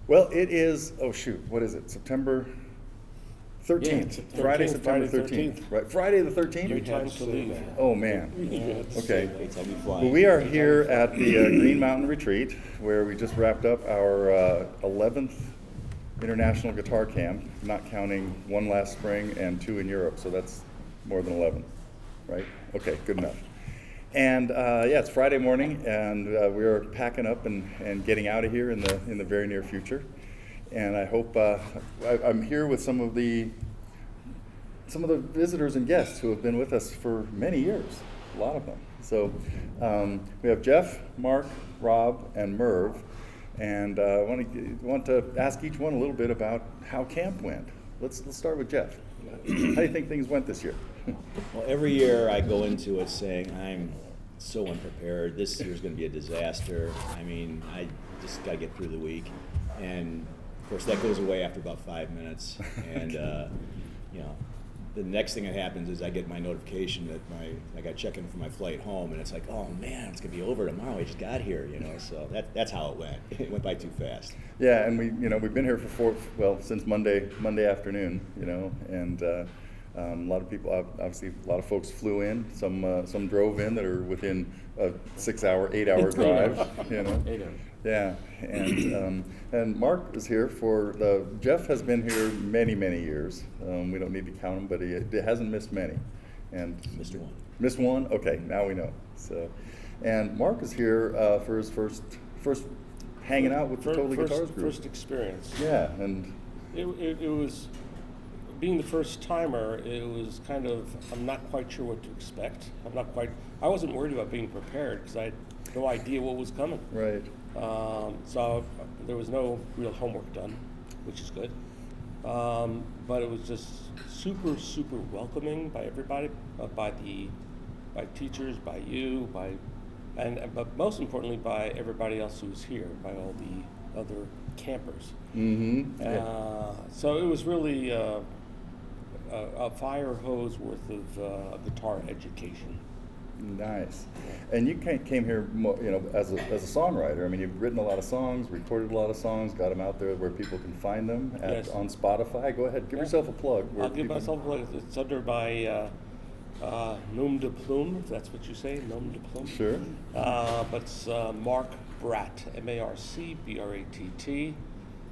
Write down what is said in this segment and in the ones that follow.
Well, it is, oh shoot, what is it, September 13th? Yeah, Friday, 13th, September Friday 13th. Right, Friday the Your 13th? time to leave. Oh, man. Yeah. Okay. They tell me flying. Well, we are here at the Green Mountain Retreat, where we just wrapped up our 11th International Guitar Camp, not counting one last spring and 2 in Europe, so that's more than 11, right? Okay, good enough. And yeah, it's Friday morning, and we are packing up and getting out of here in the very near future. And I hope I'm here with some of the visitors and guests who have been with us for many years, a lot of them. So we have Jeff, Mark, Rob, and Merv, and I want to ask each one a little bit about how camp went. Let's start with Jeff. How do you think things went this year? Well, every year I go into it saying I'm so unprepared. This year's going to be a disaster. I mean, I just got to get through the week, and of course that goes away after about 5 minutes. And you know, the next thing that happens is I get my notification that I got to check in for my flight home, and it's like, oh man, it's going to be over tomorrow. I just got here, you know. So that's how it went. It went by too fast. Yeah, and we've been here since Monday afternoon, you know, and a lot of people, obviously, a lot of folks flew in. Some drove in that are within a 6-hour, 8-hour drive, you know. 8 hours. Yeah, and Mark is here Jeff has been here many years. We don't need to count them, but he hasn't missed many. And Mr. One. Missed one? Okay, now we know. So, and Mark is here for his first hanging out with the Totally Guitars group. First experience. Yeah, and It was, being the first timer, it was kind of, I'm not quite sure what to expect. I wasn't worried about being prepared because I had no idea what was coming. right. So there was no real homework done, which is good. But it was just super welcoming by everybody, by teachers, by you, but most importantly by everybody else who was here, by all the other campers. Mm-hmm. Yeah. So it was really a fire hose worth of guitar education. Nice. And you came here, as a songwriter. I mean, you've written a lot of songs, recorded a lot of songs, got them out there where people can find them Yes. on Spotify. Go ahead, give yourself a plug. I'll give myself a plug. It's under my nom de plume, if that's what you say, nom de plume. Sure. But it's Mark Bratt, MarcBratt.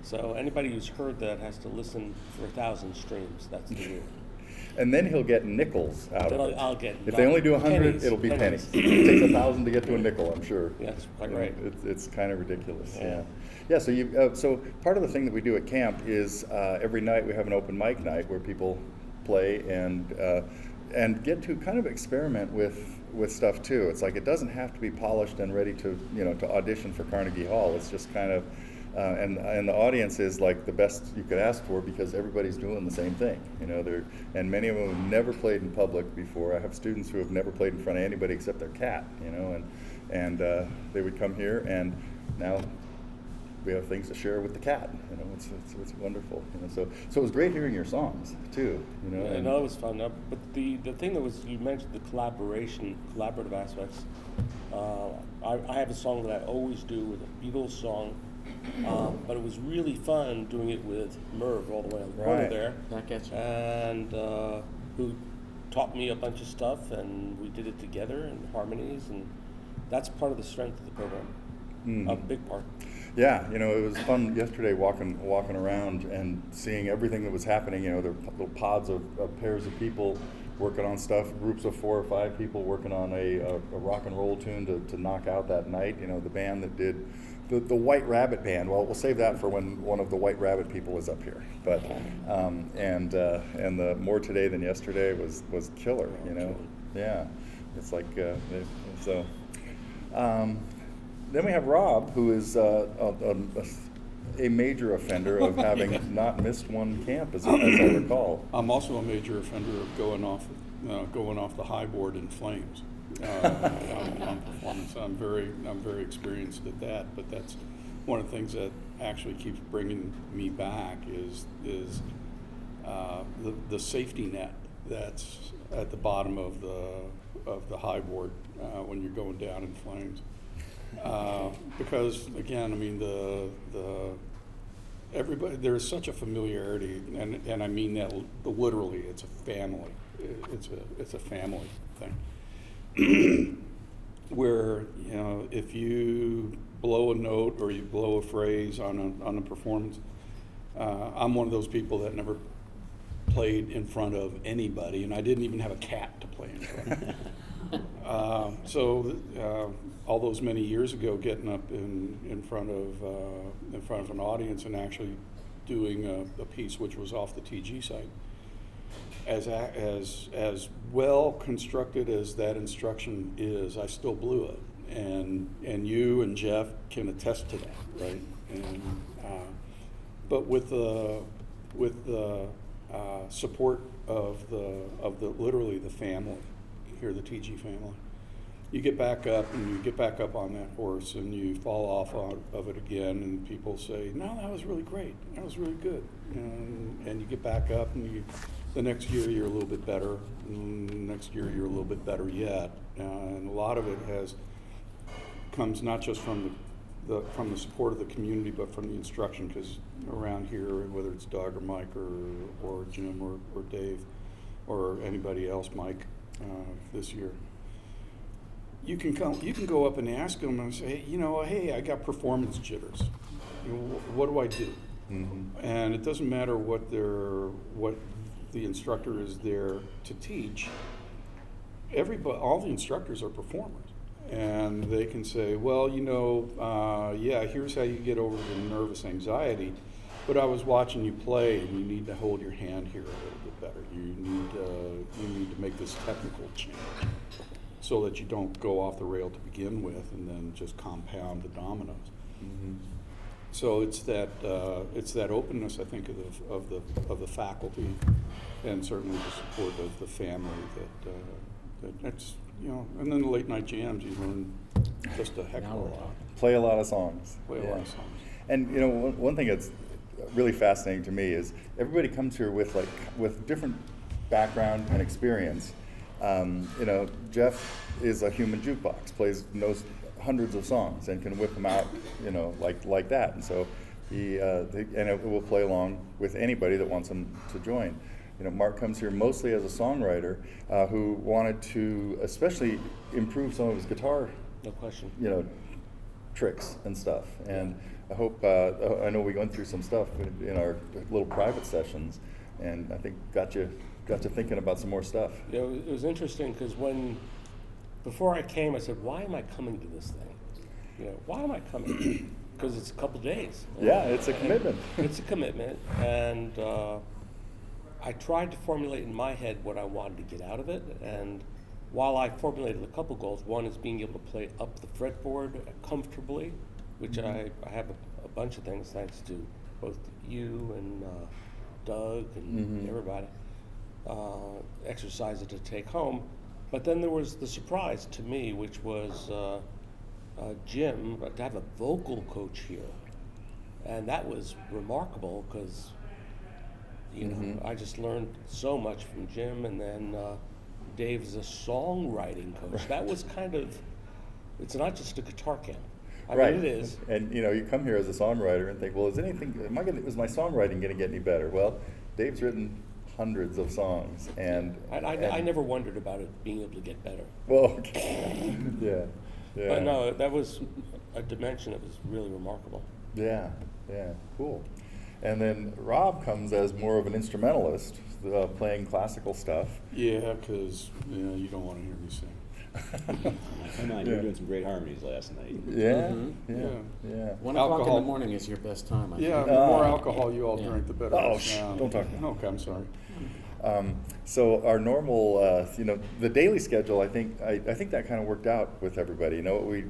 So anybody who's heard that has to listen for 1,000 streams. That's the rule. And then he'll get nickels out Then of it. I'll get If they only do 100, pennies, it'll be pennies. pennies. It takes 1,000 to get to a nickel, I'm sure. Yeah, that's quite You know, right. It's kind of ridiculous. Yeah. Yeah. So part of the thing that we do at camp is every night we have an open mic night where people play and get to kind of experiment with stuff too. It's like it doesn't have to be polished and ready to audition for Carnegie Hall. It's just kind of and the audience is like the best you could ask for because everybody's doing the same thing, and many of them have never played in public before. I have students who have never played in front of anybody except their cat, and they would come here, and now we have things to share with the cat. It's wonderful. So it was great hearing your songs too. Yeah, no, it was fun. But the thing that was, you mentioned the collaborative aspects. I have a song that I always do with a Beatles song. But it was really fun doing it with Merv all the way on the corner Right. there, That gets you. and who taught me a bunch of stuff, and we did it together in harmonies, and that's part of the strength of the program, a big part. Yeah, it was fun yesterday walking around and seeing everything that was happening. There were little pods of pairs of people working on stuff, groups of 4 or 5 people working on a rock and roll tune to knock out that night. The band that did the White Rabbit band. Well, we'll save that for when one of the White Rabbit people is up here. But and the More Today Than Yesterday was killer. Yeah, it's like so. Then we have Rob, who is a major offender of having not missed one camp, as I recall. I'm also a major offender of going off the high board in flames on performance. I'm very experienced at that, but that's one of the things that actually keeps bringing me back is the safety net that's at the bottom of the high board when you're going down in flames. Because again, I mean the everybody, there's such a familiarity, and I mean that literally. It's a family. It's a family thing. Where, you know, if you blow a note or you blow a phrase on a performance, I'm one of those people that never played in front of anybody, and I didn't even have a cat to play in front of. All those many years ago, getting up in front of an audience and actually doing a piece which was off the TG site, as well constructed as that instruction is, I still blew it, and you and Jeff can attest to that, right? And but with the support of the literally the family here, the TG family, you get back up on that horse and you fall off of it again, and people say, no, that was really great, that was really good, and you get back up, and the next year you're a little bit better, and the next year you're a little bit better yet, and a lot of it comes not just from the support of the community, but from the instruction, because around here, whether it's Doug or Mike or Jim or Dave or anybody else, Mike, this year, you can go up and ask them and say, hey, I got performance jitters. What do I do? Mm-hmm. And it doesn't matter what the instructor is there to teach. All the instructors are performers, and they can say, well, here's how you get over the nervous anxiety, but I was watching you play, and you need to hold your hand here a little bit better. You need to make this technical change, so that you don't go off the rail to begin with and then just compound the dominoes. Mm-hmm. So it's that openness, I think, of the faculty, and certainly the support of the family that's and then the late night jams, you learn just a heck of a lot. Play a lot of songs. A lot of songs. And one thing that's really fascinating to me is everybody comes here with different background and experience. Jeff is a human jukebox, knows hundreds of songs and can whip them out, like that. And so it will play along with anybody that wants him to join. Mark comes here mostly as a songwriter who wanted to especially improve some of his guitar, No question. tricks and stuff. And I hope, I know we went through some stuff in our little private sessions, and I think got you thinking about some more stuff. It was interesting because before I came, I said, why am I coming to this thing? Why am I coming? Because it's a couple days. Yeah, it's a commitment. It's a commitment, and I tried to formulate in my head what I wanted to get out of it, and while I formulated a couple goals, one is being able to play up the fretboard comfortably, which I have a bunch of things thanks to both you and Doug and everybody, exercises to take home. But then there was the surprise to me, which was Jim, to have a vocal coach here. And that was remarkable because, I just learned so much from Jim, and then Dave is a songwriting coach. Right. That was it's not just a guitar camp. I Right. mean, it is. And you come here as a songwriter and think, well, is my songwriting going to get any better? Well, Dave's written hundreds of songs, and I never wondered about it being able to get better. Well, okay. yeah. But no, that was a dimension that was really remarkable. Yeah, cool. And then Rob comes as more of an instrumentalist, playing classical stuff. Yeah, because you don't want to hear me sing. Come on, you were doing some great harmonies last night. Yeah. 1 o'clock in Alcohol. the morning is your best time, I think. Yeah, the more alcohol you all drink, the better. Oh, don't talk about it. Okay, I'm sorry. So our normal, the daily schedule, I think that kind of worked out with everybody. We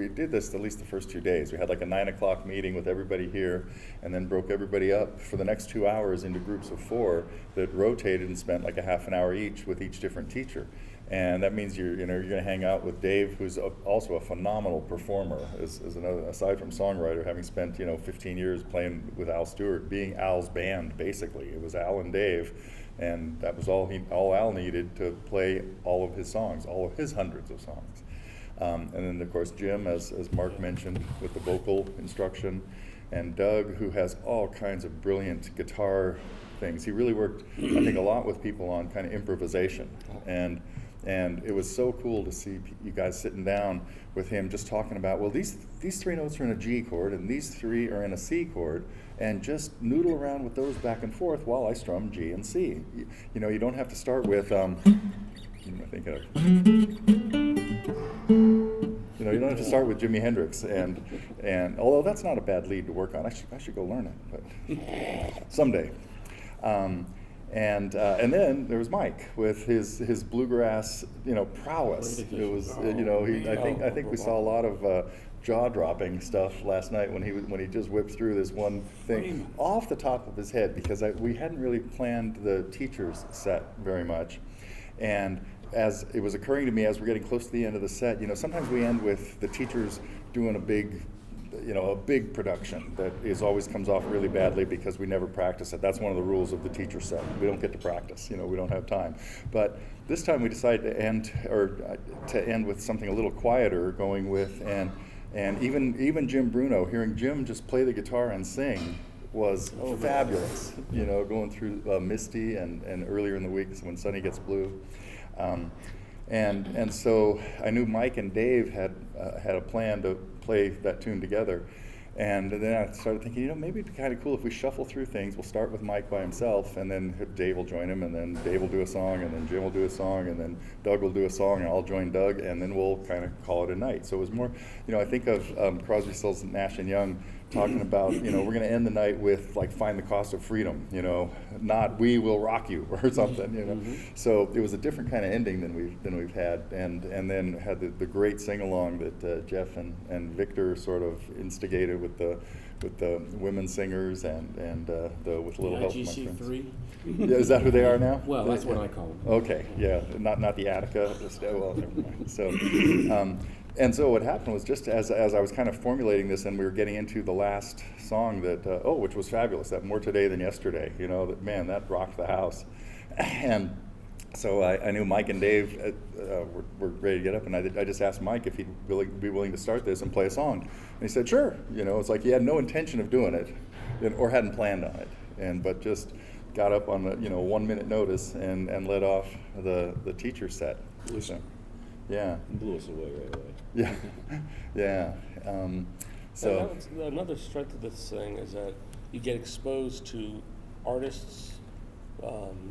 did this at least the first 2 days. We had like a 9 o'clock meeting with everybody here, and then broke everybody up for the next 2 hours into groups of 4 that rotated and spent like a half an hour each with each different teacher. And that means you're going to hang out with Dave, who's also a phenomenal performer, aside from songwriter, having spent 15 years playing with Al Stewart, being Al's band basically. It was Al and Dave, and that was all Al needed to play all of his songs, all of his hundreds of songs. And then of course Jim, as Mark mentioned, with the vocal instruction, and Doug, who has all kinds of brilliant guitar things. He really worked, I think, a lot with people on kind of improvisation, and it was so cool to see you guys sitting down with him just talking about, well, these 3 notes are in a G chord and these 3 are in a C chord, and just noodle around with those back and forth while I strum G and C. You know, you don't have to start with, what am I thinking of? You know, you don't have to start with Jimi Hendrix, and although that's not a bad lead to work on, I should go learn it, but someday. And then there was Mike with his bluegrass, prowess. It was, I think we saw a lot of jaw-dropping stuff last night when he just whipped through this one thing off the top of his head, because we hadn't really planned the teacher's set very much, and as it was occurring to me as we're getting close to the end of the set, sometimes we end with the teachers doing a big production that always comes off really badly because we never practice it. That's one of the rules of the teacher set. We don't get to practice. We don't have time. But this time we decided to end with something a little quieter, going with and even Jim Bruno. Hearing Jim just play the guitar and sing was fabulous. Going through Misty and earlier in the week when Sunny Gets Blue. And so I knew Mike and Dave had a plan to play that tune together, and then I started thinking, maybe it'd be kind of cool if we shuffle through things. We'll start with Mike by himself, and then Dave will join him, and then Dave will do a song, and then Jim will do a song, and then Doug will do a song, and I'll join Doug, and then we'll kind of call it a night. So it was more, I think of Crosby, Stills, Nash and Young talking about, we're going to end the night with like Find the Cost of Freedom, not We Will Rock You or something, Mm-hmm. So it was a different kind of ending than we've had, and then had the great sing along that Jeff and Victor sort of instigated with the women singers and with a little help from my IGC friends. 3? Yeah, is that who they are now? Well, that's what I call them. Okay, yeah, not the Attica. Well, never mind. So, and so what happened was, just as I was kind of formulating this, and we were getting into the last song which was fabulous, that More Today Than Yesterday. That rocked the house, and so I knew Mike and Dave were ready to get up, and I just asked Mike if he'd be willing to start this and play a song, and he said sure. It's like he had no intention of doing it, or hadn't planned on it, but just got up on the 1 minute notice and led off the teacher set. So, yeah. And blew us away right away. Yeah, yeah. So another strength of this thing is that you get exposed to artists,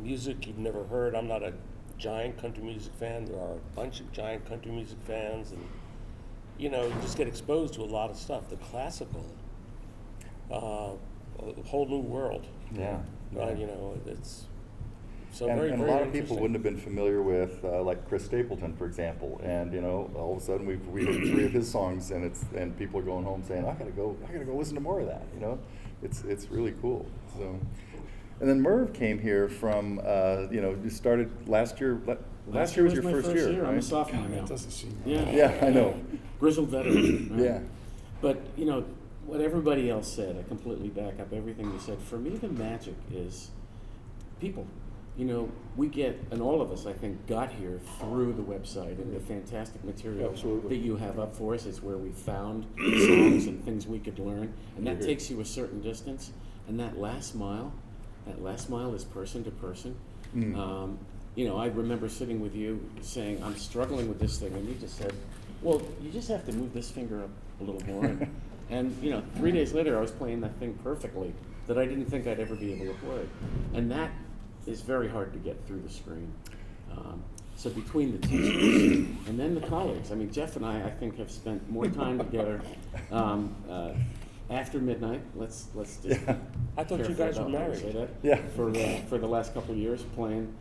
music you've never heard. I'm not a giant country music fan. There are a bunch of giant country music fans, and you just get exposed to a lot of stuff. The classical, a whole new world. yeah. It's so And very, a very lot of people interesting. wouldn't have been familiar with like Chris Stapleton, for example. And all of a sudden we heard 3 of his songs, and people are going home saying, I gotta go listen to more of that. It's really cool. So, and then Merv came here from you started last year. Last year was your my first year, right? I'm a sophomore now. That doesn't seem Yeah. Yeah, I know. Grizzled veteran. Right? Yeah. But, what everybody else said, I completely back up everything you said. For me, the magic is people. We get, and all of us, I think, got here through the website and the fantastic material Absolutely. that you have up for us. It's where we found songs and things we could learn, and that takes you a certain distance. And that last mile is person to person. I remember sitting with you saying, I'm struggling with this thing, and you just said, well, you just have to move this finger up a little more. And 3 days later, I was playing that thing perfectly that I didn't think I'd ever be able to play. And that is very hard to get through the screen. So between the teachers and then the colleagues, Jeff and I think, have spent more time together after midnight. Let's just. Yeah. I thought you careful guys were about how we married. say that. Yeah. For the last couple of years, playing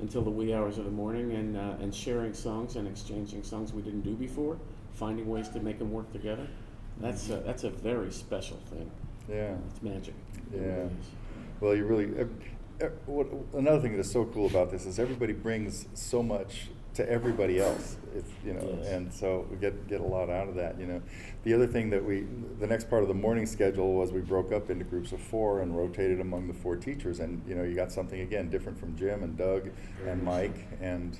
until the wee hours of the morning, and sharing songs and exchanging songs we didn't do before, finding ways to make them work together. That's a very special thing. Yeah. It's magic. It Yeah. really is. Well, another thing that's so cool about this is everybody brings so much to everybody else. It's, you know, Yes. and so we get a lot out of that. You know, the other thing that the next part of the morning schedule was we broke up into groups of 4 and rotated among the 4 teachers, and you know, you got something again different from Jim and Doug and Mike and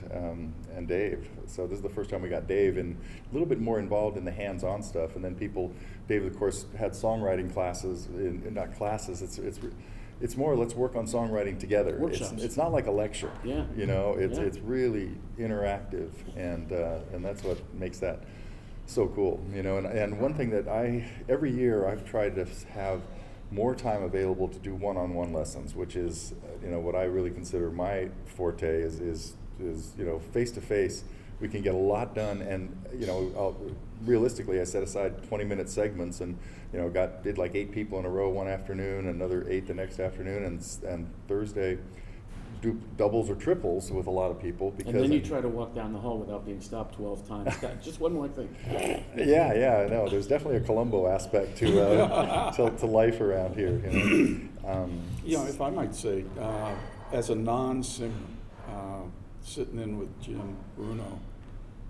Dave. So this is the first time we got Dave and a little bit more involved in the hands-on stuff, and then Dave of course had songwriting classes, not classes. It's more, let's work on songwriting together. Workshops. It's not like a lecture. Yeah. You know, it's Yeah. it's really interactive, and that's what makes that so cool. You know, and one thing that every year I've tried to have more time available to do one-on-one lessons, which is you know, what I really consider my forte is you know, face-to-face. We can get a lot done, and you know, realistically, I set aside 20-minute segments, and you know, did like 8 people in a row one afternoon, another 8 the next afternoon, and Thursday do doubles or triples with a lot of people. Because And then you try to walk down the hall without being stopped 12 times. Just one more thing. Yeah, I know. There's definitely a Columbo aspect to life around here. You know? You know, if I might say, as a non-singer, sitting in with Jim Bruno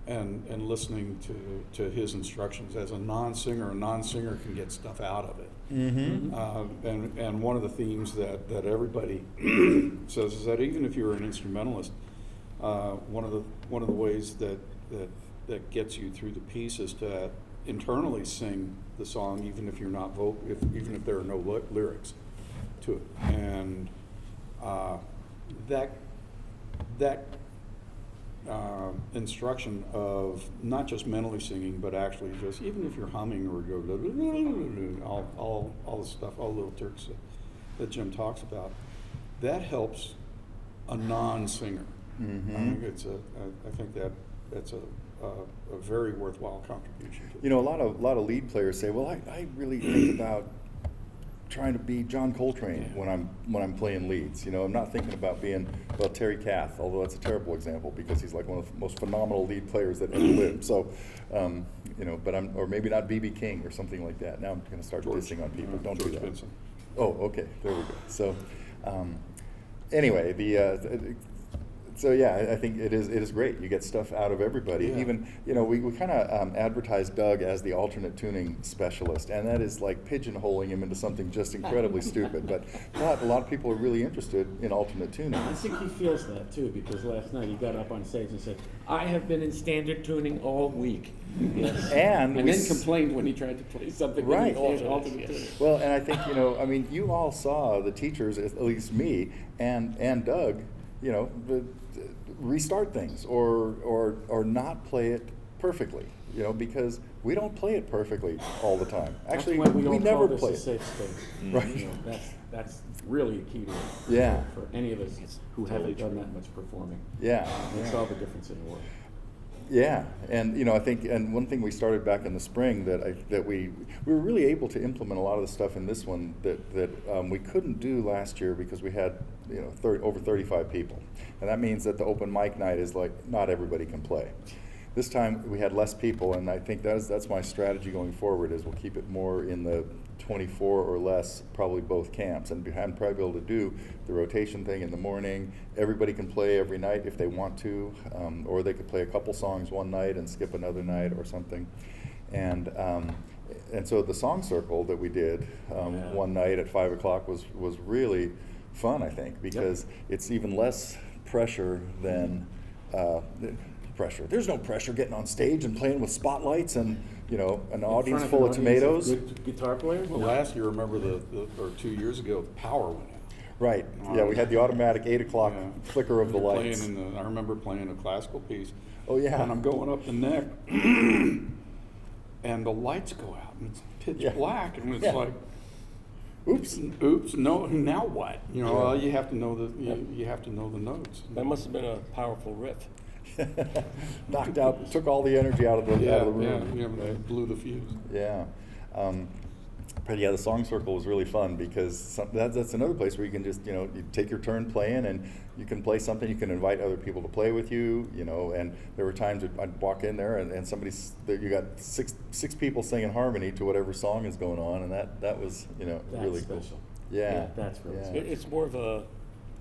and listening to his instructions, as a non-singer can get stuff out of it. Mm-hmm. And one of the themes that everybody says is that even if you're an instrumentalist, one of the ways that gets you through the piece is to internally sing the song, even if you're not even if there are no lyrics to it, and that instruction of not just mentally singing, but actually just, even if you're humming or go all the stuff, all the little tricks that Jim talks about, that helps a non-singer. Mm-hmm. I think that's a very worthwhile contribution to You know, a lot of lead players say, well, I really think about trying to be John Coltrane when I'm playing leads. You know, I'm not thinking about being, well, Terry Kath, although that's a terrible example because he's like one of the most phenomenal lead players that ever lived. So, you know, but or maybe not B.B. King or something like that. Now I'm going to start dissing on people. Don't George do that. Benson. Oh, okay, there we go. So, anyway, so yeah, I think it is great. You get stuff out of everybody. Yeah. Even, you know, we kind of advertised Doug as the alternate tuning specialist, and that is like pigeonholing him into something just incredibly stupid. But a lot of people are really interested in alternate tuning. I think he feels that too, because last night he got up on stage and said, I have been in standard tuning all week. Yes. And we then complained when he tried to play something Right. in alternate tuning. Well, and I think, you know, I mean, you all saw the teachers, at least me and Doug, you know, restart things or not play it perfectly, you know, because we don't play it perfectly all the time. Actually, That's why we we all never call play this a it. safe space. Right. You know, that's really a key to it. Yeah. For any of us who haven't done that much performing. Yeah. Makes all the difference in the world. Yeah, and you know, I think, and one thing we started back in the spring that we were really able to implement a lot of the stuff in this one that we couldn't do last year because we had, you know, over 35 people, and that means that the open mic night is like not everybody can play. This time we had less people, and I think that's my strategy going forward is we'll keep it more in the 24 or less, probably both camps, and probably be able to do the rotation thing in the morning. Everybody can play every night if they want to, or they could play a couple songs one night and skip another night or something. And so the song circle that we did one night at 5 o'clock was really fun, I think, because it's even less pressure than pressure. There's no pressure getting on stage and playing with spotlights and, you know, an audience full of tomatoes. Good guitar players? Well, last year, remember or 2 years ago, the power went out. Right. Yeah, we had the automatic 8 o'clock Yeah. flicker of the You're lights. I remember playing a classical piece. Oh, yeah. And I'm going up the neck, and the lights go out, and it's pitch black, and it's Yeah. like, Oops. no, now what? You know, you have to know you have to know the notes. That must have been a powerful riff. Knocked out, took all the energy out of the room. Yeah, blew the fuse. Yeah. But yeah, the song circle was really fun because that's another place where you can just, you know, you take your turn playing and you can play something, you can invite other people to play with you, you know, and there were times I'd walk in there and you got six people singing harmony to whatever song is going on, and that was, you know, That's really special. cool. Yeah. That's really Yeah. special. It's more of a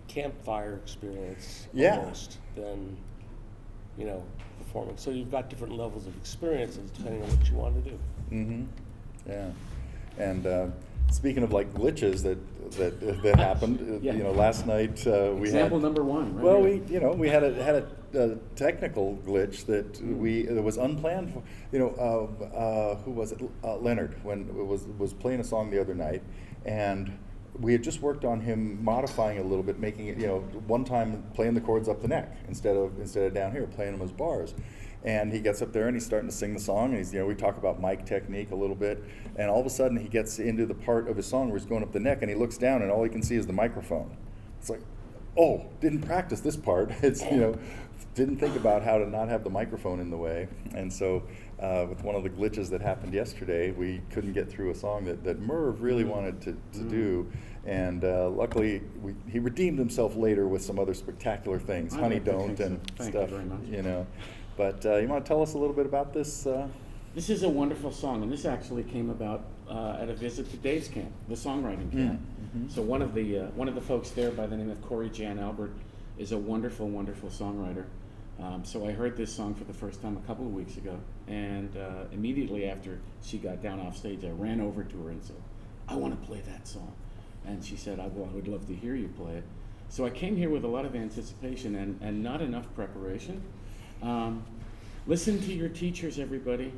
campfire experience Yeah. almost than performing. So you've got different levels of experiences depending on what you want to do. Mm-hmm. Yeah. And speaking of like glitches that happened, Yeah. last night we Example had. number one. Right Well, here. we had a technical glitch that that was unplanned. Who was it? Leonard, when it was playing a song the other night, and we had just worked on him modifying it a little bit, making it one time playing the chords up the neck instead of down here, playing them as bars. And he gets up there and he's starting to sing the song, and he's we talk about mic technique a little bit, and all of a sudden he gets into the part of his song where he's going up the neck, and he looks down and all he can see is the microphone. It's like, oh, didn't practice this part. It's didn't think about how to not have the microphone in the way. And so with one of the glitches that happened yesterday, we couldn't get through a song that Merv really wanted to do. And luckily, he redeemed himself later with some other spectacular things, I'd Honey like to Don't think so. and Thank stuff. you very much. But you want to tell us a little bit about this? This is a wonderful song, and this actually came about at a visit to Dave's camp, the songwriting camp. Mm-hmm. So one of the folks there, by the name of Corey Jan Albert, is a wonderful, wonderful songwriter. So I heard this song for the first time a couple of weeks ago, and immediately after she got down off stage, I ran over to her and said, "I want to play that song." And she said, I would love to hear you play it. So I came here with a lot of anticipation and not enough preparation. Listen to your teachers, everybody.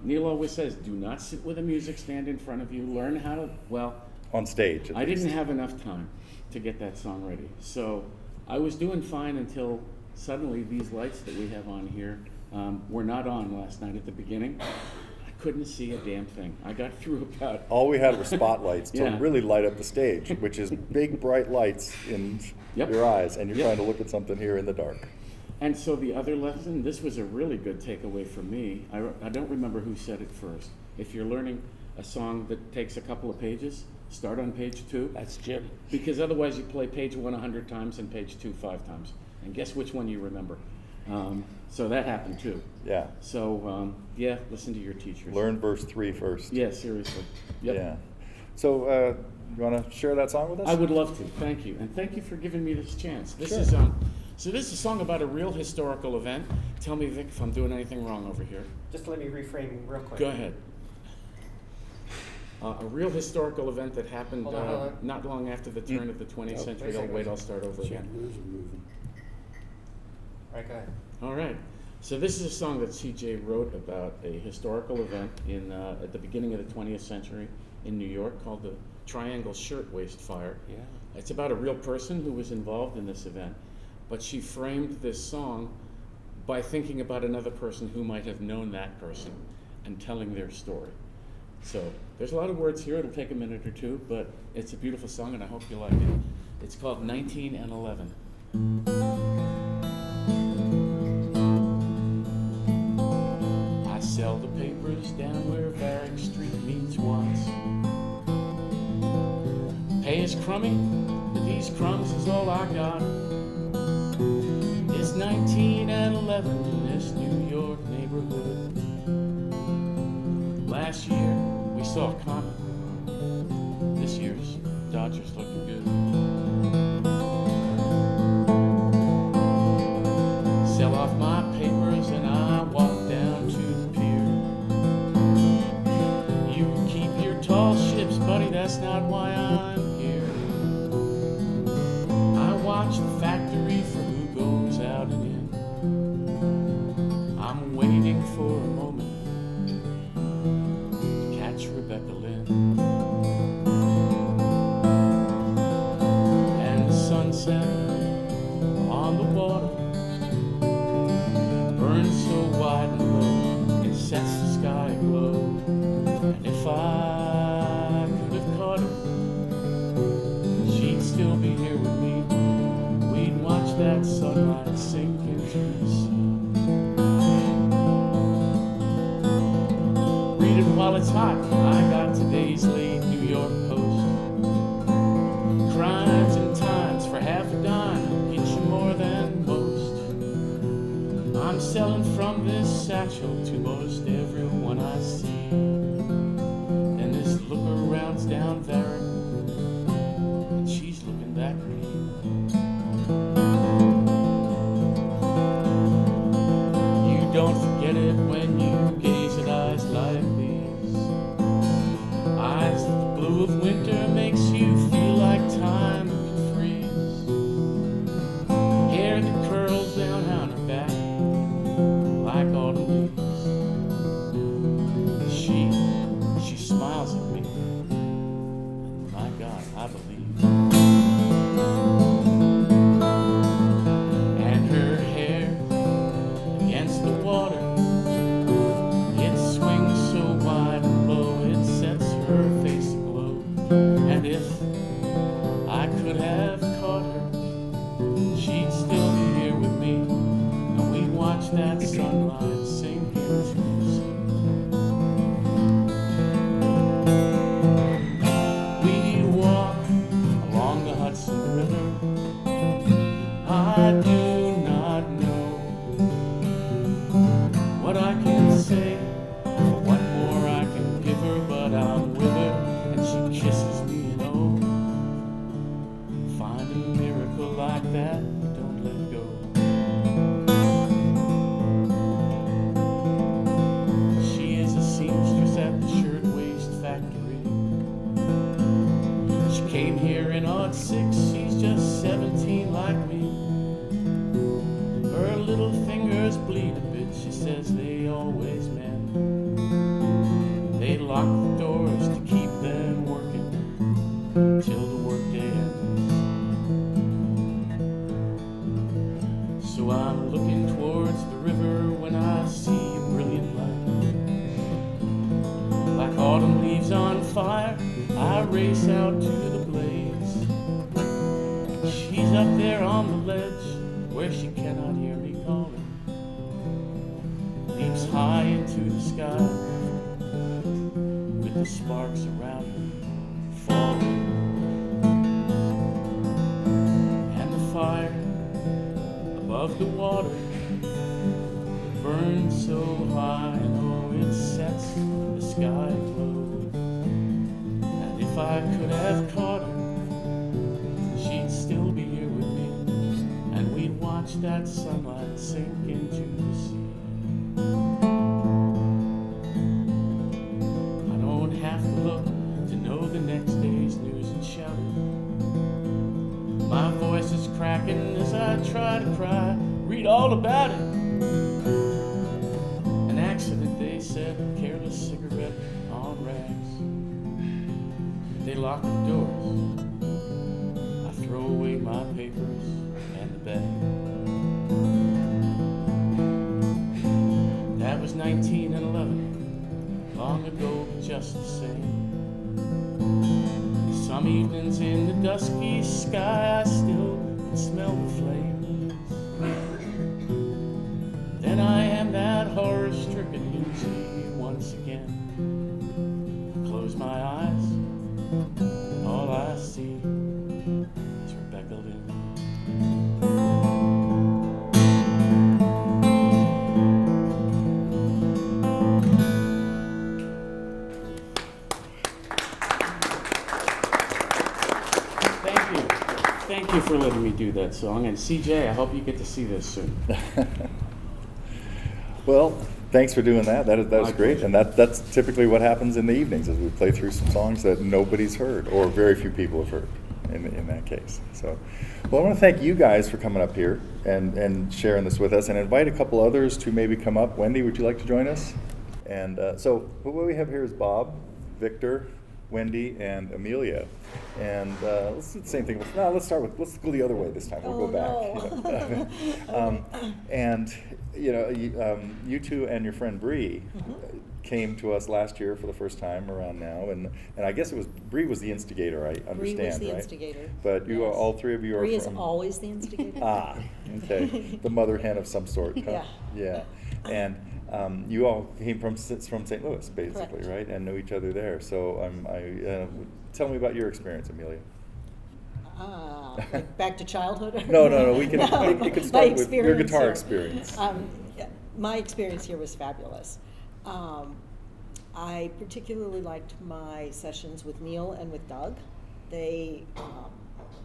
Neil always says, do not sit with a music stand in front of you. Learn how to, On stage, at I least. didn't have enough time to get that song ready. So I was doing fine until suddenly these lights that we have on here were not on last night at the beginning. I couldn't see a damn thing. I got through about... All we had were spotlights to Yeah. really light up the stage, which is big, bright lights in Yep. your eyes, and you're Yep. trying to look at something here in the dark. And so the other lesson, this was a really good takeaway for me. I don't remember who said it first. If you're learning a song that takes a couple of pages, start on page 2. That's Jim. Because otherwise you play page 1 100 times and page 2 5 times. And guess which one you remember. So that happened too. Yeah. So listen to your teachers. Learn verse 3 first. Yeah, seriously. Yep. Yeah. So, you want to share that song with us? I would love to. Thank you. And thank you for giving me this chance. This Sure. is so this is a song about a real historical event. Tell me, Vic, if I'm doing anything wrong over here. Just let me reframe real quick. Go ahead. A real historical event that happened Hold on. not long after the turn of the 20th century. wait a Oh, second. wait, I'll start over again. Chandeliers are moving. All right, go ahead. All right. So this is a song that CJ wrote about a historical event at the beginning of the 20th century in New York called the Triangle Shirtwaist Fire. Yeah. It's about a real person who was involved in this event, but she framed this song by thinking about another person who might have known that person and telling their story. So there's a lot of words here. It'll take a minute or two, but it's a beautiful song, and I hope you like it. It's called 19 and 11. I sell the papers down where Varick Street meets Watts. Pay is crummy, but these crumbs is all I got. It's 19 and 11 in this New York neighborhood. Last year we saw a comet. This year's Dodgers looking good. Sell off my papers and I walk down to the pier. You can keep your tall ships, buddy, that's not why I'm here. I watch the factory for who goes out and in. I'm waiting for a moment to catch Rebecca Lynn. And the sunset on the water burns so wide and low, it sets the sky aglow. And if I could have caught her, she'd still be here with me. We'd watch that sunlight sink into the sea. Read it while it's hot. I got today's late New York Post. Crimes and times for half a dime, get you more than most. I'm selling from this satchel to most everyone I see. And this looker rounds down Varick, and she's looking back at me. don't forget it when you gaze at eyes like these. Eyes that the blue of winter makes you feel like time could freeze. Hair that curls down on her back like autumn leaves. She smiles at me. My God, I believe. And her hair against the water, it swings so wide and low, it sets her face aglow. And if I could have caught her, she'd still be here with me, and we'd watch that sunlight sink into the sea. We'd walk along the Hudson River. I do not know what I can say or what more I can give her, but I'm with her and she kisses me, and oh, find a miracle like that, don't let go. She is a seamstress at the Shirtwaist Factory. She came here in '06, she's just 17 like me. Her little fingers bleed a bit, she says they always mend. They lock the doors to keep them working till the workday ends. So I'm looking towards the river when I see a brilliant light. Like autumn leaves on fire, I race out to the blaze. She's up there on the ledge where she cannot hear me calling. Leaps high into the sky with the sparks around her falling. And the fire above the water, it burns so high, and oh, it sets the sky aglow. And if I could have caught her, she'd still be here with me, and we'd watch that sunlight sink into the sea. I don't have to look to know the next day's news and shout it. My voice is cracking as I try to cry, read all about it. An accident, they said, a careless cigarette on rags. They lock the doors. I throw away my papers and the bag. That was 1911, long ago, but just the same. Some evenings in the dusky sky, I still can smell the flames. Then I am that horror-stricken Lucy once again. Close my eyes, and all I see is Rebecca Lynn. Thank you for letting me do that song. And CJ, I hope you get to see this soon. Well, thanks for doing that. That is My great, pleasure. and that's typically what happens in the evenings, is we play through some songs that nobody's heard, or very few people have heard in that case. So, well, I want to thank you guys for coming up here and sharing this with us, and invite a couple others to maybe come up. Wendy, would you like to join us? And so what we have here is Bob, Victor, Wendy, and Amelia. And let's do the same thing. No, let's go the other way this time. We'll go back. No. You know. And you two and your friend Bree came to us last year for the first time around now, and I guess it was Bree was the instigator. I understand, Bree was the right? instigator. But you, Yes. all three of you are Bree is from always the instigator. Ah, okay, the mother hen of some sort. Huh? Yeah. Yeah, and you all came from St. Louis, basically, Correct. right? And knew each other there. So tell me about your experience, Amelia. Like back to childhood? No. We can. No, You can my start with your experience guitar here. experience. My experience here was fabulous. I particularly liked my sessions with Neil and with Doug. They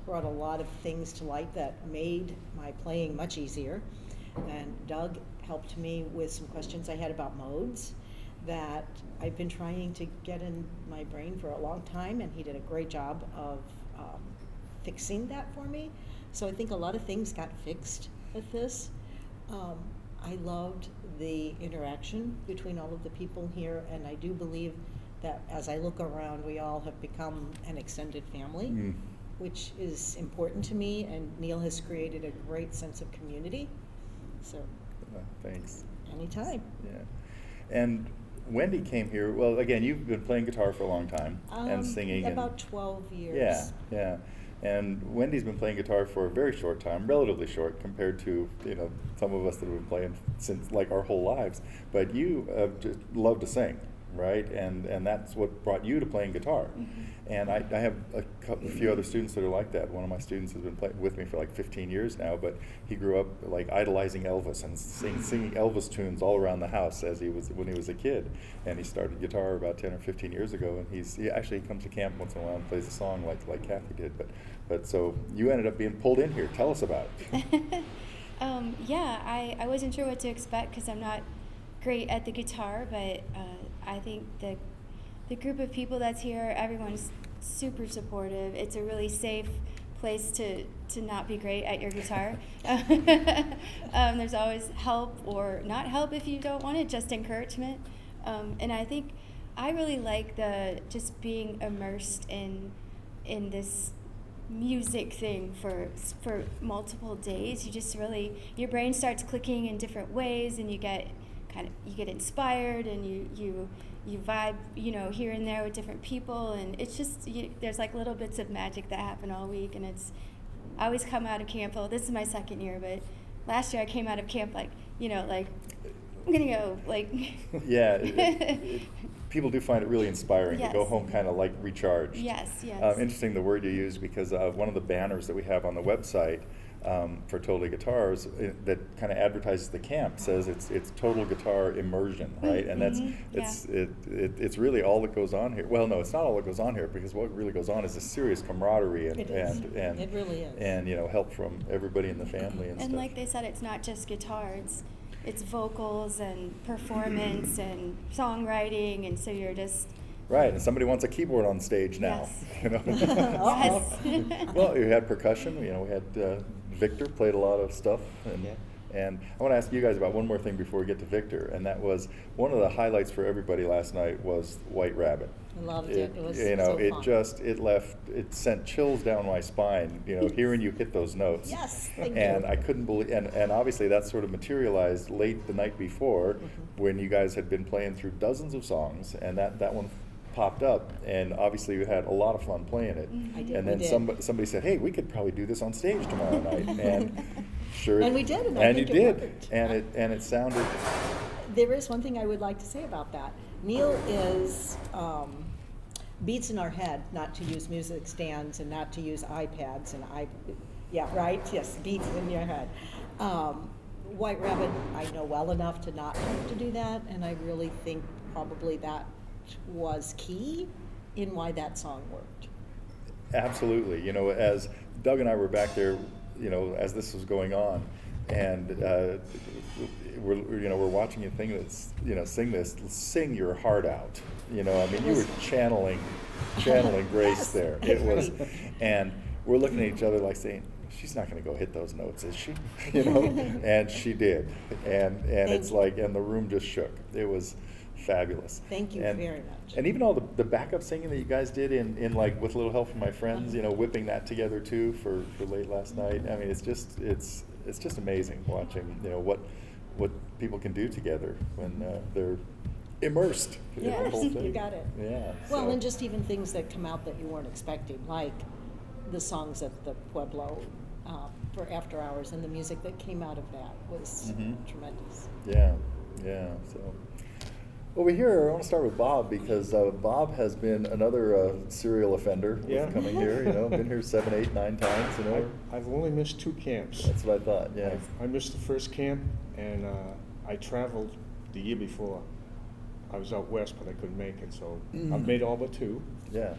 brought a lot of things to light that made my playing much easier. And Doug helped me with some questions I had about modes that I've been trying to get in my brain for a long time, and he did a great job of fixing that for me. So I think a lot of things got fixed with this. I loved the interaction between all of the people here, and I do believe that as I look around, we all have become an extended family, which is important to me, and Neil has created a great sense of community. So, Thanks. anytime. Yeah. And Wendy came here, well, again, you've been playing guitar for a long time and singing. About 12 years. Yeah, yeah. And Wendy's been playing guitar for a very short time, relatively short compared to, some of us that have been playing since like our whole lives. But you just love to sing, right? And that's what brought you to playing guitar. And I have a few other students that are like that. One of my students has been playing with me for like 15 years now, but he grew up like idolizing Elvis and singing Elvis tunes all around the house when he was a kid. And he started guitar about 10 or 15 years ago, and he actually comes to camp once in a while and plays a song like Kathy did. But so you ended up being pulled in here. Tell us about it. Yeah, I wasn't sure what to expect because I'm not great at the guitar, but I think the group of people that's here, everyone's super supportive. It's a really safe place to not be great at your guitar. There's always help or not help if you don't want it, just encouragement. And I think I really like just being immersed in this music thing for multiple days. You just really, your brain starts clicking in different ways, and you get inspired, and you vibe, here and there with different people, and it's just, there's like little bits of magic that happen all week, and I always come out of camp, this is my second year, but last year I came out of camp like, I'm gonna go, Yeah, people do find it really inspiring to go Yes. home kind of like recharged. Yes. Interesting the word you use, because one of the banners that we have on the website for Totally Guitars that kind of advertises the camp says it's total guitar immersion, right? And that's it's really all that goes on here. Well, no, it's not all that goes on here, because what really goes on is a serious camaraderie and It really is. and help from everybody in the family and And stuff. like they said, it's not just guitar, it's vocals and performance and songwriting, and so you're just Right, and somebody wants a keyboard on stage now. Yes. Well, you had percussion. We had Victor played a lot of stuff, and I want to ask you guys about one more thing before we get to Victor, and that was one of the highlights for everybody last night was White Rabbit. I loved it. It was so fun. It sent chills down my spine, hearing you hit those notes. Yes, thank And you. I couldn't believe, and obviously that sort of materialized late the night before, when you guys had been playing through dozens of songs, and that one popped up, and obviously you had a lot of fun playing it. I did, And then we did. somebody said, "Hey, we could probably do this on stage tomorrow night." And sure, And we did, and I and think you it did, worked. and it sounded. There is one thing I would like to say about that. Neil is beats in our head not to use music stands and not to use iPads and yes, beats in your head. White Rabbit, I know well enough to not have to do that, and I really think probably that was key in why that song worked. Absolutely. As Doug and I were back there, as this was going on, and we're watching you sing your heart out. You were channeling grace there. It was, and we're looking at each other like saying, she's not going to go hit those notes, is she? And she did, and it's like, and the room just shook. It was fabulous. Thank you very much. And even all the backup singing that you guys did in like with a little help from my friends, whipping that together too for late last night. I mean, it's just amazing watching what people can do together when they're immersed in the Yes, whole thing. you got it. Yeah. Well, so. and just even things that come out that you weren't expecting, like the songs at the Pueblo for After Hours, and the music that came out of that was tremendous. Yeah. So over here, I want to start with Bob, because Bob has been another serial offender with coming here. Been here 7, 8, 9 times. I've only missed 2 camps. That's what I thought. Yeah. I missed the first camp, and I traveled the year before. I was out west, but I couldn't make it, so I've made all but 2. Yeah.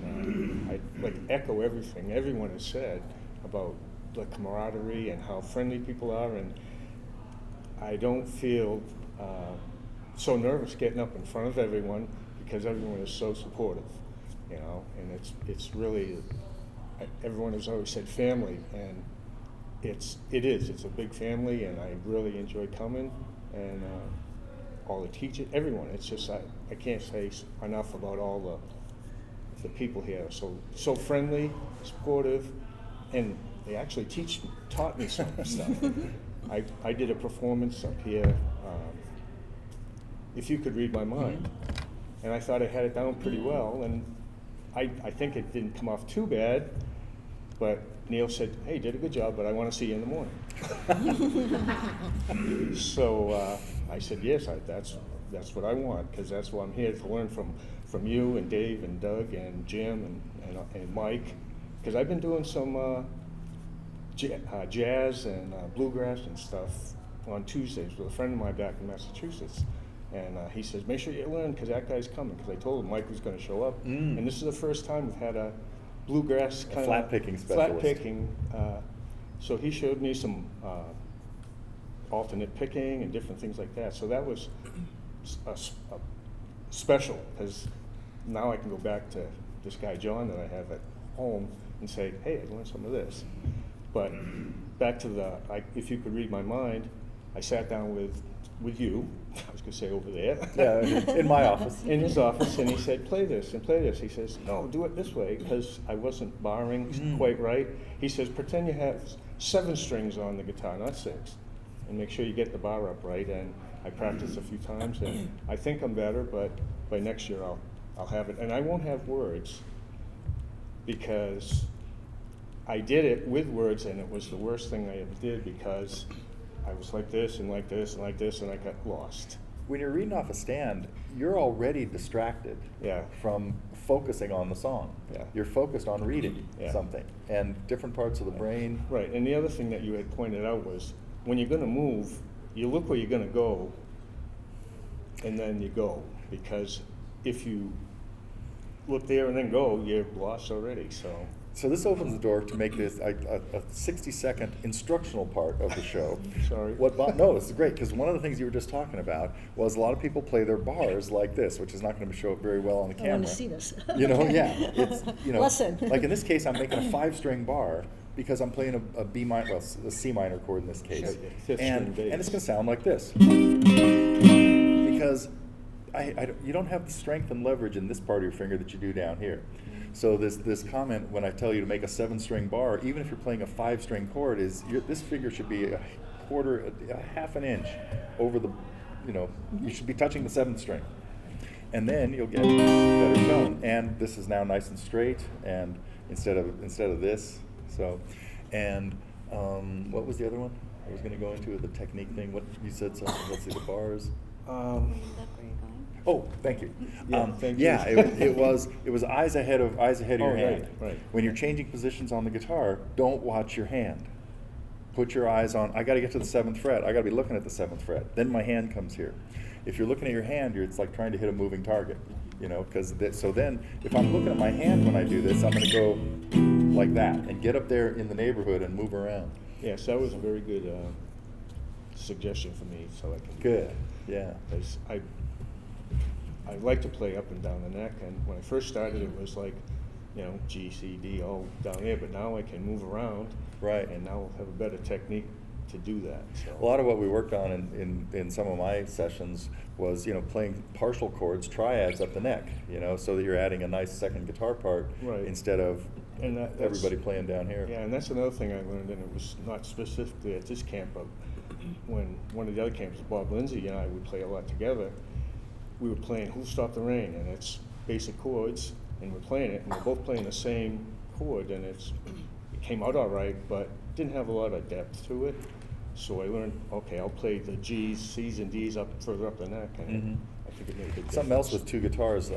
And I echo everything everyone has said about the camaraderie and how friendly people are, and I don't feel so nervous getting up in front of everyone because everyone is so supportive, you know, and it's really, everyone has always said family, and it's a big family, and I really enjoy coming, and all the teachers, everyone. It's just I can't say enough about all the people here. So friendly, supportive, and they actually taught me some stuff. I did a performance up here, If You Could Read My Mind, and I thought I had it down pretty well, and I think it didn't come off too bad, but Neil said, "Hey, you did a good job, but I want to see you in the morning." So I said, "Yes, that's what I want, because that's what I'm here to learn from you and Dave and Doug and Jim and Mike, because I've been doing some jazz and bluegrass and stuff on Tuesdays with a friend of mine back in Massachusetts." And he says, "Make sure you learn, because that guy's coming," because I told him Mike was going to show up. And this is the first time we've had a bluegrass kind of flat picking specialist. Flat picking. So he showed me some alternate picking and different things like that. So that was special, because now I can go back to this guy John that I have at home and say, "Hey, I learned some of this." But back to If You Could Read My Mind, I sat down with you, I was going to say over there. Yeah, in my office. In his office, and he said, "Play this and play this." He says, "No, do it this way," because I wasn't barring quite right. He says, "Pretend you have 7 strings on the guitar, not 6, and make sure you get the bar up right." And I practiced a few times, and I think I'm better, but by next year I'll have it. And I won't have words, because I did it with words, and it was the worst thing I ever did, because I was like this and like this and like this, and I got lost. When you're reading off a stand, you're already distracted from focusing on the song. Yeah. You're focused on reading Yeah. something, and different parts of the brain. Right, and the other thing that you had pointed out was, when you're going to move, you look where you're going to go, and then you go. Because if you look there and then go, you're lost already. So this opens the door to make this a 60-second instructional part of the show. Sorry. No, this is great, because one of the things you were just talking about was a lot of people play their bars like this, which is not going to show up very well on the camera. I want to see this. It's Listen. like in this case, I'm making a 5-string bar because I'm playing a B minor, well, a C minor chord in this case, Sure, yeah. and it's going to sound like this because you don't have the strength and leverage in this part of your finger that you do down here. So this comment, when I tell you to make a 7-string bar, even if you're playing a 5-string chord, is this finger should be a half an inch over the, you should be touching the 7th string, and then you'll get better tone. And this is now nice and straight, and instead of this. So, and what was the other one I was going to go into, the technique thing? What you said something? Let's see, the bars. Look where you're going. Oh, thank you. Thank you. Yeah, it was eyes ahead of your hand. Right. When you're changing positions on the guitar, don't watch your hand. Put your eyes on, I got to get to the 7th fret. I got to be looking at the 7th fret. Then my hand comes here. If you're looking at your hand, it's like trying to hit a moving target. So then if I'm looking at my hand when I do this, I'm going to go like that and get up there in the neighborhood and move around. Yes, that was a very good suggestion for me, so I can. Good. Yeah. Because I like to play up and down the neck, and when I first started, it was like, G, C, D, all down there. But now I can move around, Right. and now I'll have a better technique to do that. So. A lot of what we worked on in some of my sessions was, playing partial chords, triads up the neck, so that you're adding a nice second guitar part Right. instead of And that's, everybody playing down here. Yeah, and that's another thing I learned, and it was not specifically at this camp, but when one of the other camps, Bob Lindsay and I would play a lot together. We were playing Who'll Stop the Rain, and it's basic chords, and we're playing it, and we're both playing the same chord, and it came out all right, but didn't have a lot of depth to it. So I learned, okay, I'll play the G's, C's, and D's up further up the neck, and I think it made a big difference. Something else with 2 guitars.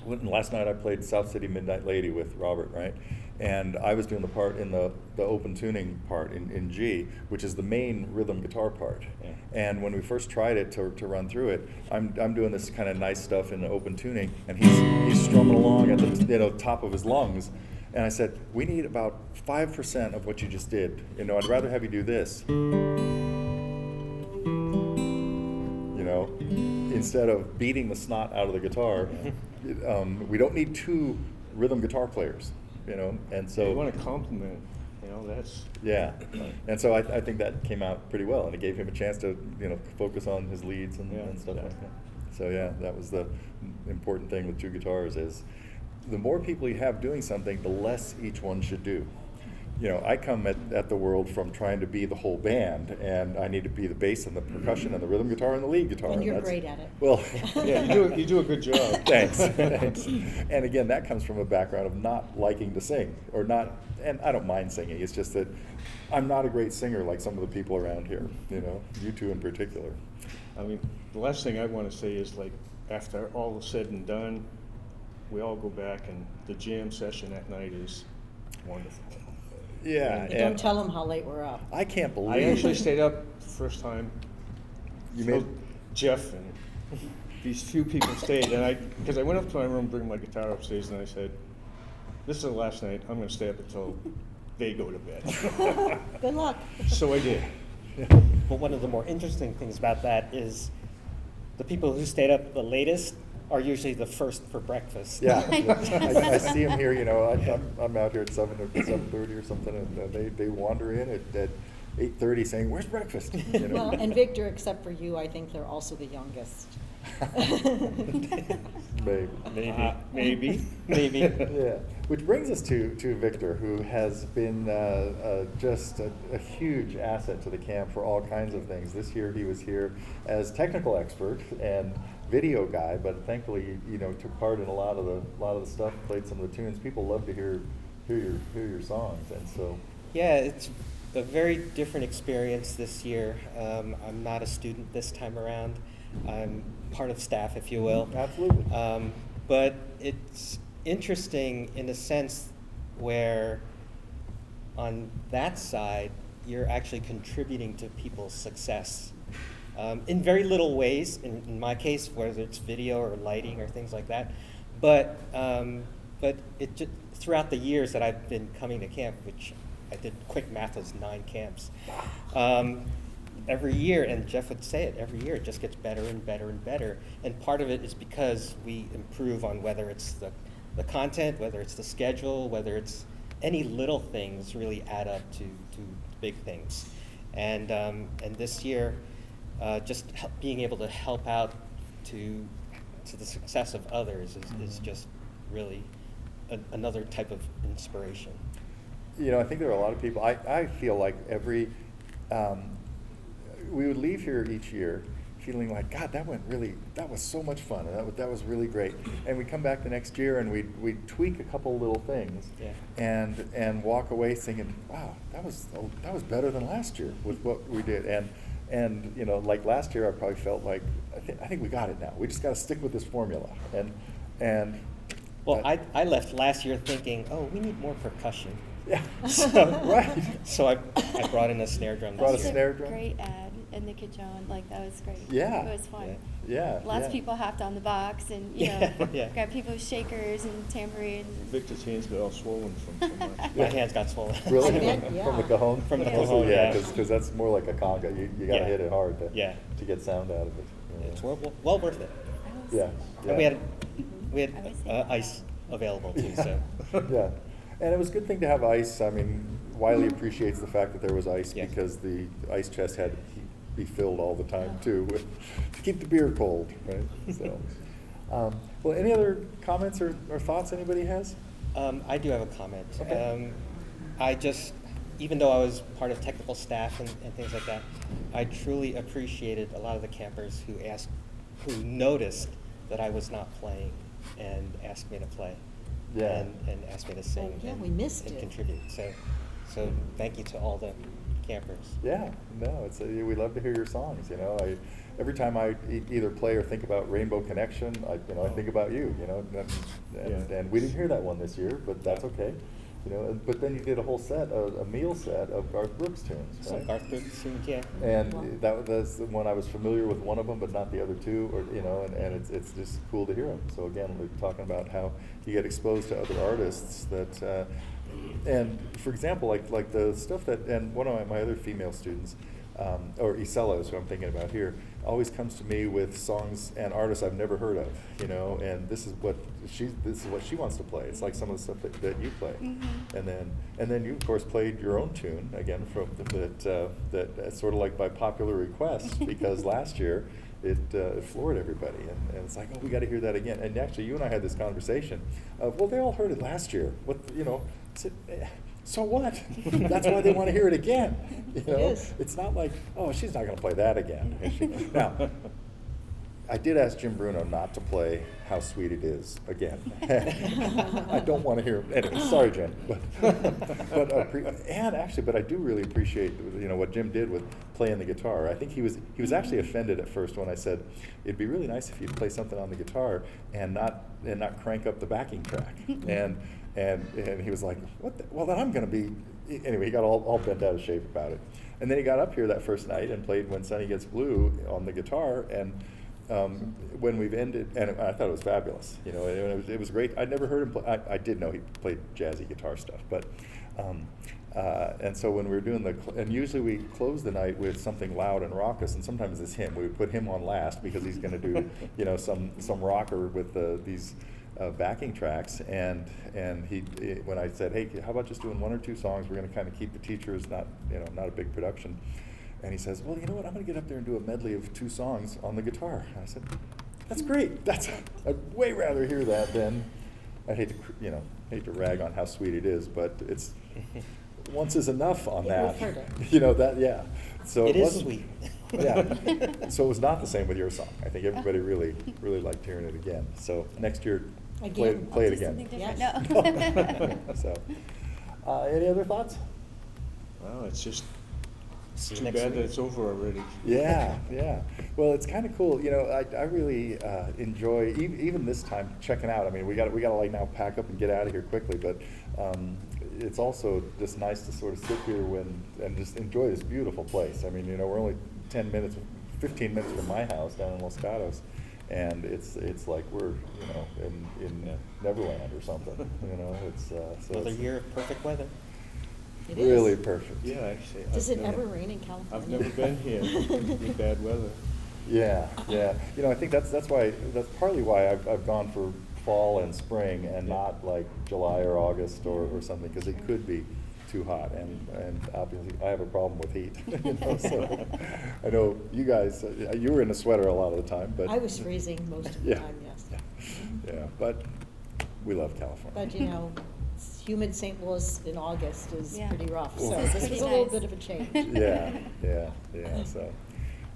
Last night I played South City Midnight Lady with Robert, right? And I was doing the part in the open tuning part in G, which is the main rhythm guitar part. Yeah. And when we first tried it to run through it, I'm doing this kind of nice stuff in the open tuning, and he's strumming along at the top of his lungs. And I said, we need about 5% of what you just did. I'd rather have you do this. know, instead of beating the snot out of the guitar. We don't need two rhythm guitar players, you know, and so You want to compliment, you know, that's. yeah, and so I think that came out pretty well, and it gave him a chance to, you know, focus on his leads and, Yeah, and stuff yeah. like that. So yeah, that was the important thing with two guitars is the more people you have doing something, the less each one should do. You know, I come at the world from trying to be the whole band, and I need to be the bass and the percussion and the rhythm guitar and the lead guitar. And you're that's- great at it. Well, Yeah, you do a good job. Thanks. Thanks. And again, that comes from a background of not liking to sing, or not, and I don't mind singing, it's just that I'm not a great singer like some of the people around here, you know, you two in particular. I mean, the last thing I want to say is, like, after all is said and done, we all go back and the jam session at night is wonderful. Yeah, And don't tell them how late we're up. I can't believe. I actually stayed up the first time. You made, Jeff and these few people stayed, and because I went up to my room, bring my guitar upstairs, and I said, "This is the last night. I'm going to stay up until they go to bed." Good luck. So I did. But one of the more interesting things about that is the people who stayed up the latest are usually the first for breakfast. yeah, I see them here, you know, I'm out here at 7:30 or something, and they wander in at 8:30 saying, "Where's breakfast?" You know? Well, and Victor, except for you, I think they're also the youngest. Maybe. Maybe. Maybe. Yeah, which brings us to Victor, who has been just a huge asset to the camp for all kinds of things. This year he was here as technical expert and video guy, but thankfully, you know, took part in a lot of the stuff, played some of the tunes. People love to hear your songs, and so Yeah, it's a very different experience this year. I'm not a student this time around. I'm part of staff, if you will. absolutely. But it's interesting in a sense where on that side, you're actually contributing to people's success. In very little ways, in my case, whether it's video or lighting or things like that. But it just, throughout the years that I've been coming to camp, which I did quick math was 9 camps, every year, and Jeff would say it, every year it just gets better and better and better. And part of it is because we improve on whether it's the content, whether it's the schedule, whether it's any little things really add up to big things. And this year, just being able to help out to the success of others is just really another type of inspiration. You know, I think there are a lot of people. I feel like we would leave here each year feeling like, God, that was so much fun, and that was really great. And we come back the next year and we'd tweak a couple little things, Yeah. and walk away thinking, wow, that was better than last year with what we did. And you know, like last year, I probably felt like I think we got it now. We just got to stick with this formula. And Well, I left last year thinking, oh, we need more percussion. yeah, So, right. So I brought in a snare drum Brought a this year. snare drum? Great ad in the Cajon, like that was great. Yeah. It was fun. Yeah. Lots yeah. of people hopped on the box and Yeah, know yeah. got people with shakers and tambourines. Victor's hands got all swollen from so much. My hands got swollen. Really? I bet, From the yeah. cajon? From the Yeah. cajon, Yeah, yeah. because that's more like a conga. You got to Yeah. hit it hard Yeah. to get sound out of it. It's well worth it. That was- Yeah. And we yeah. had I would say ice available too, so. Yeah, and it was a good thing to have ice. I mean, Wiley appreciates the fact that there was ice Yes. because the ice chest had to be filled all the time too, to keep the beer cold, right? So, well, any other comments or thoughts anybody has? I do have a comment. Okay. I just, even though I was part of technical staff and things like that, I truly appreciated a lot of the campers who noticed that I was not playing and asked me to play. Yeah. And asked me to sing. Oh, yeah, and, we missed and it. contribute. So thank you to all the campers. Yeah, no, we love to hear your songs. You know, every time I either play or think about Rainbow Connection, I think about you. You know, and we didn't hear that one this year, but that's okay. You know, but then you did a whole set, a meal set of Garth Brooks tunes, So right? Garth Brooks, yeah. And that was the one I was familiar with one of them, but not the other two, or you know, and it's just cool to hear them. So again, we're talking about how you get exposed to other artists that, and for example, like the stuff that, and one of my other female students, or Iselas, who I'm thinking about here, always comes to me with songs and artists I've never heard of, you know, and this is what she wants to play. It's like some of the stuff that you play, and then you of course played your own tune again from that sort of like by popular request because last year it floored everybody, and it's like, oh, we got to hear that again. And actually, you and I had this conversation of, well, they all heard it last year. What, you know? I said, so what? That's why they want to hear it again. You know, It is. it's not like, oh, she's not going to play that again. Now, I did ask Jim Bruno not to play "How Sweet It Is" again. I don't want to hear. Anyway, sorry, Jim. But I do really appreciate, you know, what Jim did with playing the guitar. I think he was actually offended at first when I said it'd be really nice if you'd play something on the guitar and not crank up the backing track. And he was like, what? Well, then I'm going to be. Anyway, he got all bent out of shape about it. And then he got up here that first night and played "When Sunny Gets Blue" on the guitar, and when we've ended, and I thought it was fabulous. You know, it was great. I'd never heard him play. I did know he played jazzy guitar stuff, but and so when we were doing and usually we close the night with something loud and raucous, and sometimes it's him. We would put him on last because he's going to do, you know, some rocker with these backing tracks, and he when I said, hey, how about just doing one or two songs? We're going to kind of keep the teachers, not a big production. And he says, well, you know what, I'm going to get up there and do a medley of 2 songs on the guitar. And I said, that's great. I'd way rather hear that than, I hate to rag on How Sweet It Is, but it's, once is enough on Yeah, that. we've heard it. You know, that, yeah. So It is wasn't- sweet. Yeah. So it was not the same with your song. I think everybody really liked hearing it again. So next year, play Again. it Do again. something different. Yes. No. So, any other thoughts? Well, it's just See you too next bad that week. it's over already. Yeah. Well, it's kind of cool. You know, I really enjoy even this time checking out. I mean, we got to like now pack up and get out of here quickly, but it's also just nice to sort of sit here and just enjoy this beautiful place. I mean, you know, we're only 15 minutes from my house down in Los Gatos, and it's like we're, you know, in Neverland or something. You know, it's so Another it's year of perfect weather. It really is. perfect. Yeah, actually. Does I've it never- ever rain in California? I've never been here in bad weather. Yeah. You know, I think that's partly why I've gone for fall and spring and not like July or August or something, because it could be too hot, and obviously I have a problem with heat. You know, so I know you guys, you were in a sweater a lot of the time, but I was freezing most of the Yeah. time, yes. yeah, but we love California. But, you know, humid St. Louis in August is Yeah. pretty rough, so Well, this was pretty a little nice. bit of a change. Yeah. So,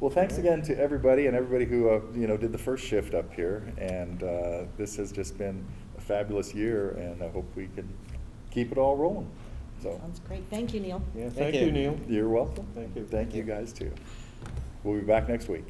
well, thanks again to everybody who you know, did the first shift up here, and this has just been a fabulous year, and I hope we can keep it all rolling. So, Sounds great. Thank you, Neil. Yeah, Thank thank you, you. Neil. you're welcome. Thank you. Thank you guys too. We'll be back next week.